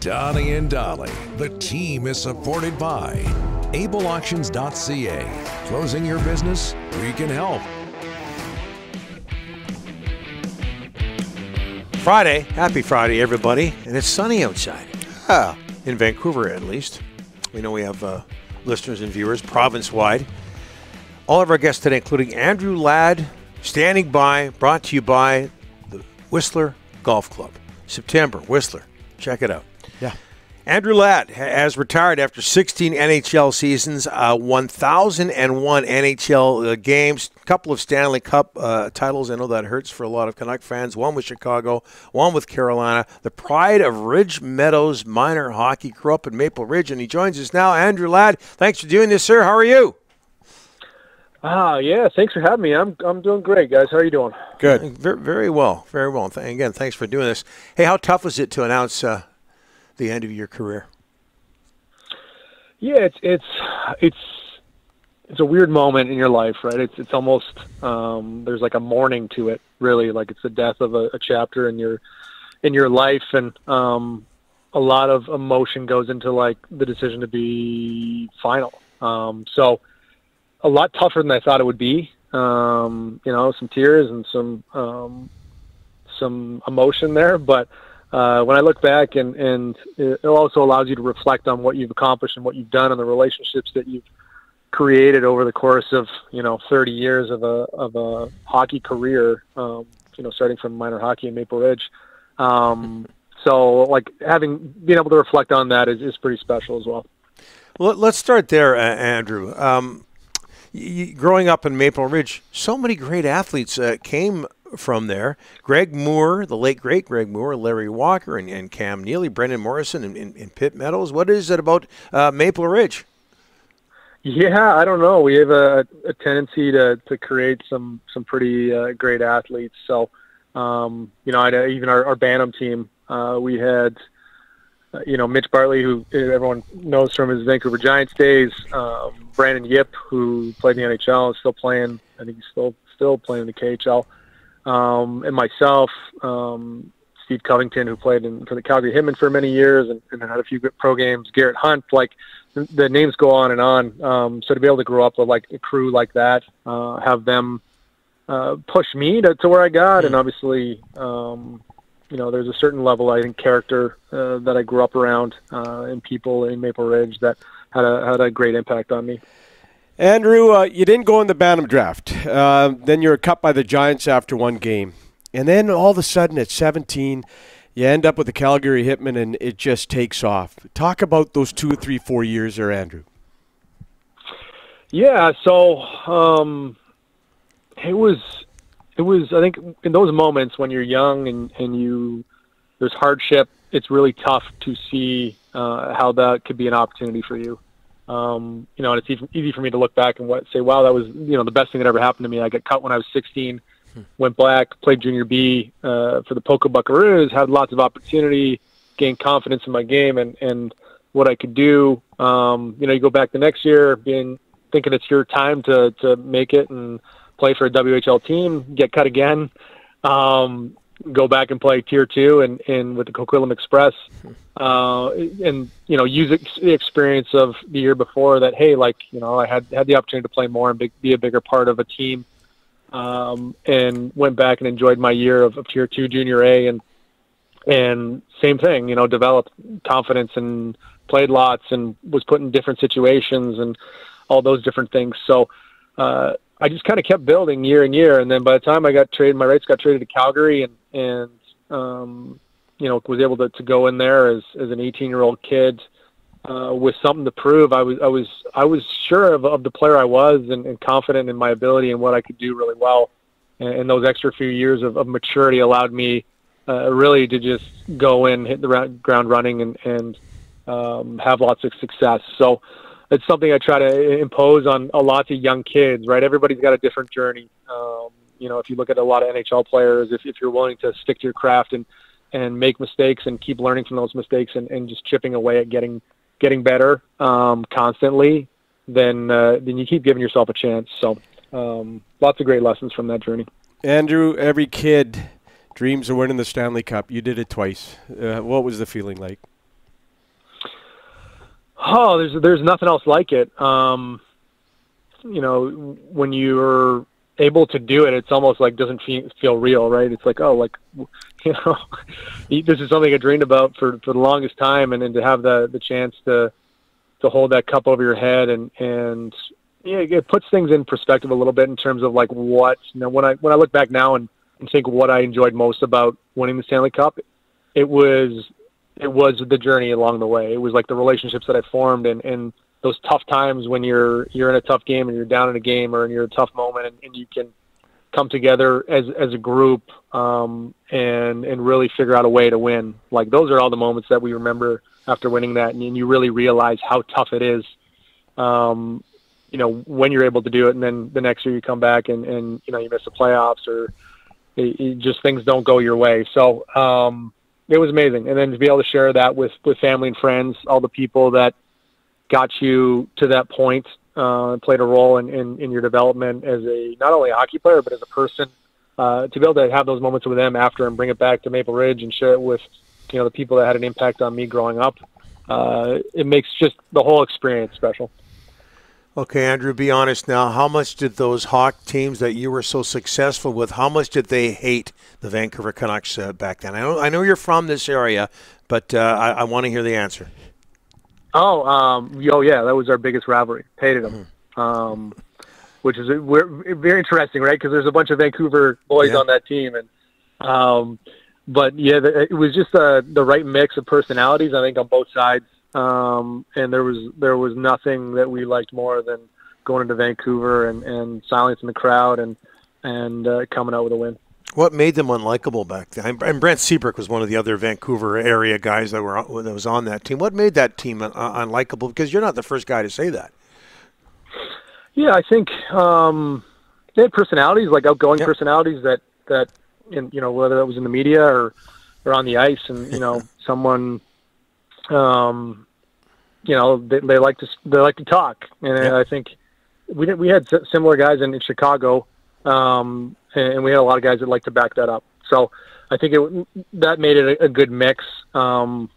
Donnie and Dolly. The team is supported by ableauctions.ca. Closing your business? We can help. Friday. Happy Friday, everybody. And it's sunny outside. In Vancouver, at least. We know we have listeners and viewers province-wide. All of our guests today, including Andrew Ladd, standing by, brought to you by the Whistler Golf Club. September, Whistler. Check it out. Yeah. Andrew Ladd has retired after 16 NHL seasons, 1,001 NHL games, a couple of Stanley Cup titles. I know that hurts for a lot of Canuck fans. One with Chicago, one with Carolina. The pride of Ridge Meadows minor hockey. Grew up in Maple Ridge, and he joins us now. Andrew Ladd, thanks for doing this, sir. How are you? Yeah, thanks for having me. I'm doing great, guys. How are you doing? Good. Very, very well. Very well. Again, thanks for doing this. Hey, how tough was it to announce the end of your career? Yeah, it's a weird moment in your life, right? It's almost there's like a mourning to it, really. Like it's the death of a chapter in your life, and a lot of emotion goes into like the decision to be final. So a lot tougher than I thought it would be. Some tears and some emotion there, but when I look back, and it also allows you to reflect on what you've accomplished and what you've done and the relationships that you've created over the course of 30 years of a hockey career. Starting from minor hockey in Maple Ridge. So like being able to reflect on that is pretty special as well. Well, let's start there, Andrew. Growing up in Maple Ridge, so many great athletes came from there. Greg Moore, the late great Greg Moore, Larry Walker, and Cam Neely, Brendan Morrison, and Pitt Meadows. What is it about Maple Ridge? Yeah, I don't know. We have a tendency to create some pretty great athletes. So, even our Bantam team, we had, Mitch Bartley, who everyone knows from his Vancouver Giants days, Brandon Yip, who played in the NHL, is still playing. I think he's still playing in the KHL. And myself, Steve Covington, who played for the Calgary Hitmen for many years and had a few good pro games, Garrett Hunt, like the names go on and on. So to be able to grow up with like a crew like that, have them push me to where I got, and obviously, there's a certain level, I think, character that I grew up around and people in Maple Ridge that had a great impact on me. Andrew, you didn't go in the Bantam draft. Then you were cut by the Giants after one game. And then all of a sudden at 17, you end up with the Calgary Hitmen, and it just takes off. Talk about those 2 or 3, 4 years there, Andrew. Yeah, so it was, I think, in those moments when you're young and there's hardship, it's really tough to see how that could be an opportunity for you. And it's easy for me to look back and say, wow, that was, the best thing that ever happened to me. I got cut when I was 16, went black, played junior B for the Poco Buckaroos, had lots of opportunity, gained confidence in my game and what I could do. You go back the next year thinking it's your time to make it and play for a WHL team, get cut again, go back and play Tier 2 and with the Coquitlam Express, and use the experience of the year before that. Hey, I had the opportunity to play more and be a bigger part of a team, and went back and enjoyed my year of Tier 2 Junior A, and same thing. Developed confidence and played lots and was put in different situations and all those different things. So I just kind of kept building year and year, and then by the time I got traded, my rights got traded to Calgary, and was able to go in there as an 18-year-old kid with something to prove. I was sure of the player I was and confident in my ability and what I could do really well. And those extra few years of maturity allowed me really to just go in, hit the ground running, and have lots of success. So it's something I try to impose on a lot of young kids, right? Everybody's got a different journey. If you look at a lot of NHL players, if you're willing to stick to your craft and make mistakes and keep learning from those mistakes and just chipping away at getting better constantly, then you keep giving yourself a chance. So lots of great lessons from that journey. Andrew, every kid dreams of winning the Stanley Cup. You did it twice. What was the feeling like? Oh, there's nothing else like it. When you're able to do it, it's almost like doesn't feel real, right? It's like, this is something I dreamed about for the longest time, and then to have the chance to hold that cup over your head and it puts things in perspective a little bit in terms of like what, when I look back now and think what I enjoyed most about winning the Stanley Cup, it was the journey along the way. It was like the relationships that I formed and those tough times when you're in a tough game and you're down in a game or you're in a tough moment and you can come together as a group and really figure out a way to win. Like those are all the moments that we remember after winning that, and you really realize how tough it is. When you're able to do it, and then the next year you come back and you miss the playoffs or just things don't go your way. So it was amazing. And then to be able to share that with family and friends, all the people that got you to that point, played a role in your development as not only a hockey player, but as a person, to be able to have those moments with them after and bring it back to Maple Ridge and share it with, the people that had an impact on me growing up. It makes just the whole experience special. Okay, Andrew, be honest now. How much did those Hawk teams that you were so successful with, how much did they hate the Vancouver Canucks back then? I know you're from this area, but I want to hear the answer. Yeah, that was our biggest rivalry. Hated them, which is very interesting, right? Because there's a bunch of Vancouver boys on that team, and but yeah, it was just the right mix of personalities, I think, on both sides. And there was nothing that we liked more than going into Vancouver and silencing the crowd and coming out with a win. What made them unlikable back then? And Brent Seabrook was one of the other Vancouver area guys that was on that team. What made that team unlikable? Because you're not the first guy to say that. Yeah, I think they had personalities, like outgoing personalities that whether that was in the media or on the ice, and someone. They like to talk, and I think we had similar guys in Chicago, and we had a lot of guys that like to back that up. So I think that made it a good mix. And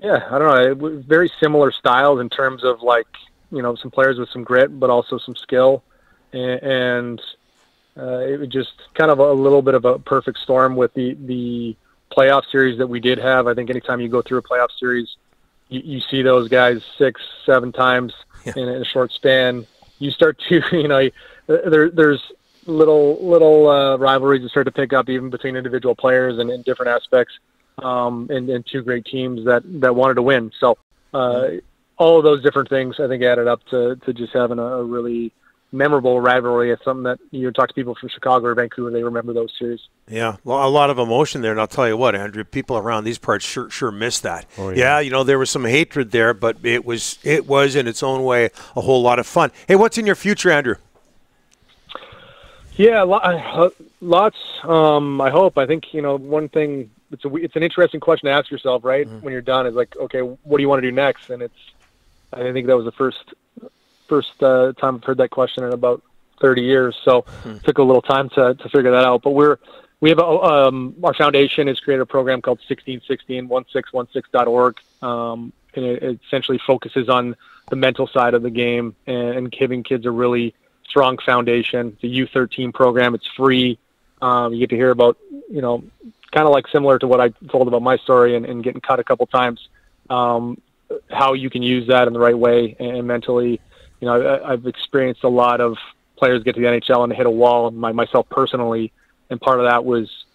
yeah, I don't know, it was very similar styles in terms of some players with some grit, but also some skill, and it was just kind of a little bit of a perfect storm with the playoff series that we did have. I think anytime you go through a playoff series, you see those guys 6-7 times in a short span. You start to, there's little rivalries that start to pick up even between individual players and in different aspects, and two great teams that wanted to win. So all of those different things, I think, added up to just having a really memorable rivalry. It's something that you talk to people from Chicago or Vancouver, they remember those series. Yeah, well, a lot of emotion there, and I'll tell you what, Andrew, people around these parts sure miss that. Oh, yeah. There was some hatred there, but it was in its own way a whole lot of fun. Hey, what's in your future, Andrew? Yeah, lots. I hope. I think one thing. It's an interesting question to ask yourself, right? When you're done, is like, okay, what do you want to do next? And I think that was the first time I've heard that question in about 30 years. So it took a little time to figure that out. But we have our foundation has created a program called 16161616.org. And it essentially focuses on the mental side of the game and giving kids a really strong foundation. It's a U13 program. It's free. You get to hear about, kind of like similar to what I told about my story and getting cut a couple times, how you can use that in the right way and mentally. I've experienced a lot of players get to the NHL and hit a wall, myself personally, and part of that was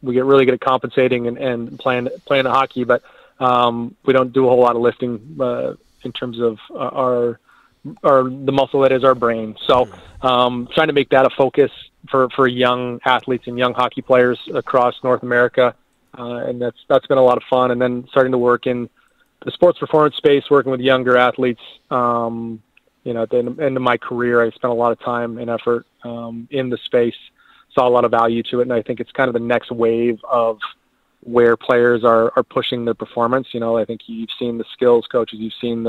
we get really good at compensating and playing the hockey, but we don't do a whole lot of lifting in terms of the muscle that is our brain. So trying to make that a focus for young athletes and young hockey players across North America, and that's been a lot of fun. And then starting to work in the sports performance space, working with younger athletes. At the end of my career, I spent a lot of time and effort in the space, saw a lot of value to it, and I think it's kind of the next wave of where players are pushing their performance. I think you've seen the skills coaches, you've seen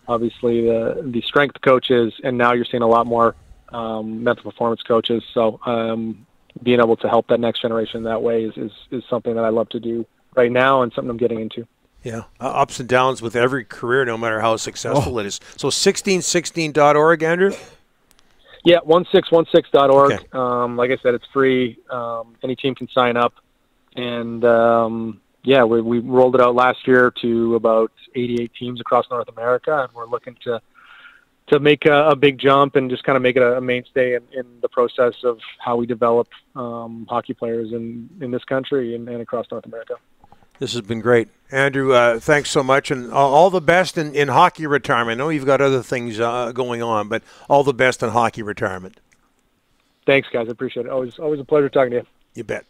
obviously the strength coaches, and now you're seeing a lot more mental performance coaches. So being able to help that next generation that way is something that I love to do right now and something I'm getting into. Yeah, ups and downs with every career, no matter how successful it is. So 1616.org, Andrew? Yeah, 1616.org. Okay. Like I said, it's free. Any team can sign up. And, we rolled it out last year to about 88 teams across North America, and we're looking to make a big jump and just kind of make it a mainstay in the process of how we develop hockey players in this country and across North America. This has been great. Andrew, thanks so much, and all the best in hockey retirement. I know you've got other things going on, but all the best in hockey retirement. Thanks, guys. I appreciate it. Always a pleasure talking to you. You bet.